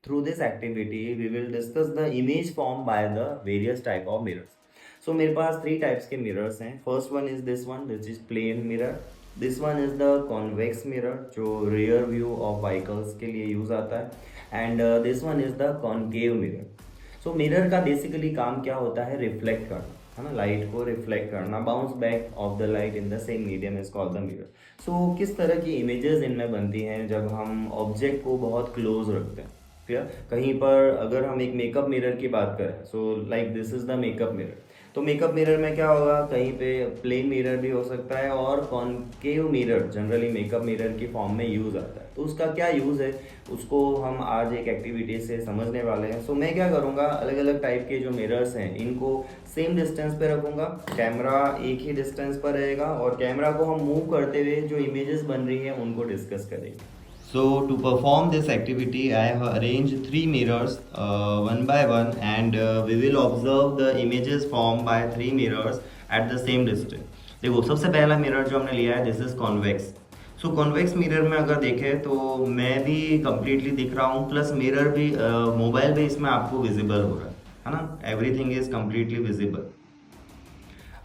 Through this activity, we will discuss the image formed by the various type of mirrors. So मेरे पास three types के mirrors हैं. First one is this one, which is plane mirror. This one is the convex mirror, जो rear view of vehicles के लिए use आता है. And this one is the concave mirror. So mirror का basically काम क्या होता है? Reflect करना, है ना, लाइट को रिफ्लेक्ट करना. Bounce back of the light in the same medium is called the mirror. So किस तरह की इमेजेस इनमें बनती हैं जब हम ऑब्जेक्ट को बहुत क्लोज रखते हैं. क्लियर. कहीं पर अगर हम एक मेकअप मिरर की बात करें, so like this is the makeup mirror. तो मेकअप मिरर में क्या होगा, कहीं पे प्लेन मिरर भी हो सकता है और concave mirror generally makeup mirror की फॉर्म में यूज़ आता है. तो उसका क्या यूज़ है उसको हम आज एक एक्टिविटी से समझने वाले हैं. सो मैं क्या करूँगा, अलग अलग टाइप के जो मिरर्स हैं इनको सेम डिस्टेंस पे रखूँगा. कैमरा एक ही डिस्टेंस पर रहेगा और कैमरा को हम मूव करते हुए जो इमेजेस बन रही हैं उनको डिस्कस करेंगे. So to perform this activity, I have arranged three mirrors one by one, and we will observe the images formed by three mirrors at the same distance. देखो सबसे पहला मिरर जो हमने लिया है this is convex. So convex mirror में अगर देखें तो मैं भी कम्प्लीटली दिख रहा हूँ, प्लस मिरर भी मोबाइल भी इसमें आपको विजिबल हो रहा है ना. Everything is completely visible.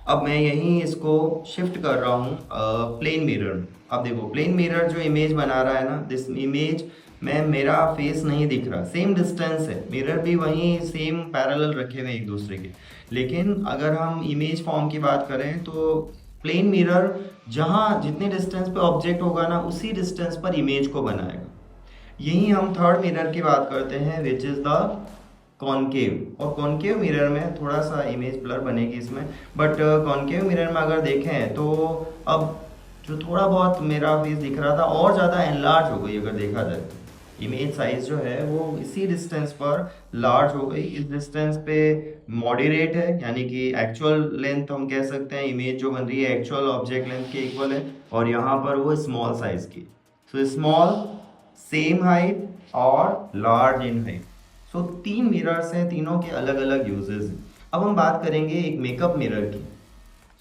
अब मैं यहीं इसको शिफ्ट कर रहा हूँ प्लेन मिरर में. अब देखो प्लेन मिरर जो इमेज बना रहा है ना, दिस इमेज में मेरा फेस नहीं दिख रहा. सेम डिस्टेंस है, मिरर भी वहीं सेम पैरेलल रखे हुए एक दूसरे के. लेकिन अगर हम इमेज फॉर्म की बात करें तो प्लेन मिरर जहाँ जितने डिस्टेंस पे ऑब्जेक्ट होगा ना उसी डिस्टेंस पर इमेज को बनाएगा. यहीं हम थर्ड मिरर की बात करते हैं विच इज़ द कॉनकेव. और कॉनकेव मिरर में थोड़ा सा इमेज ब्लर बनेगी इसमें, बट कॉनकेव मिरर में अगर देखें तो अब जो थोड़ा बहुत मेरा फेस दिख रहा था और ज़्यादा एनलार्ज हो गई. अगर देखा जाए तो इमेज साइज जो है वो इसी डिस्टेंस पर लार्ज हो गई. इस डिस्टेंस पे मॉडरेट है, यानी कि एक्चुअल लेंथ हम कह सकते हैं इमेज जो बन रही है एक्चुअल ऑब्जेक्ट लेंथ के इक्वल है, और यहाँ पर वो स्मॉल साइज की. सो स्मॉल, सेम हाइट और लार्ज इन हाइट. सो तीन मिरर्स हैं, तीनों के अलग अलग यूजेस हैं. अब हम बात करेंगे एक मेकअप मिरर की.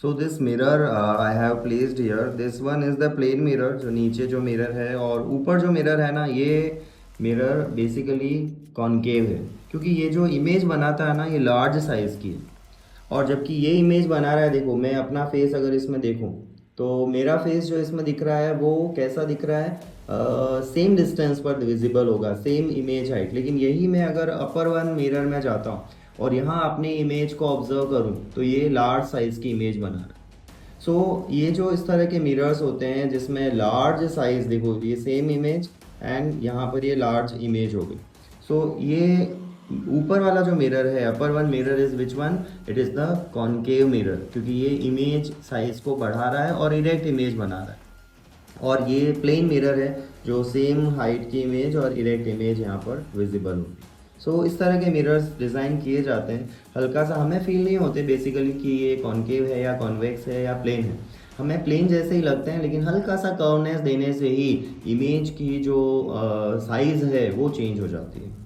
So this mirror I have placed here. This one is the plain mirror, जो नीचे जो मिरर है, और ऊपर जो मिरर है ना ये मिरर बेसिकली कॉनकेव है, क्योंकि ये जो इमेज बनाता है ना ये लार्ज साइज़ की है. और जबकि ये इमेज बना रहा है, देखो मैं अपना फेस अगर इसमें देखूं तो मेरा फेस जो इसमें दिख रहा है वो कैसा दिख रहा है, सेम डिस्टेंस पर विजिबल होगा, सेम इमेज हाइट. लेकिन यही मैं अगर अपर वन मिरर में जाता हूँ और यहाँ अपनी इमेज को ऑब्जर्व करूँ तो ये लार्ज साइज़ की इमेज बना रहा है. सो ये जो इस तरह के मिरर्स होते हैं जिसमें लार्ज साइज़, देखो ये सेम इमेज एंड यहाँ पर ये लार्ज इमेज हो गई. सो ये ऊपर वाला जो मिरर है, upper one mirror is which one, it is the concave mirror, क्योंकि ये इमेज साइज को बढ़ा रहा है और इरेक्ट इमेज बना रहा है. और ये प्लेन मिरर है जो सेम हाइट की इमेज और इरेक्ट इमेज यहाँ पर विजिबल होगी. सो इस तरह के मिरर्स डिज़ाइन किए जाते हैं. हल्का सा हमें फील नहीं होते बेसिकली कि ये कॉनकेव है या कॉन्वेक्स है या प्लेन है. हमें प्लेन जैसे ही लगते हैं, लेकिन हल्का सा कर्वनेस देने से ही इमेज की जो साइज़ है वो चेंज हो जाती है.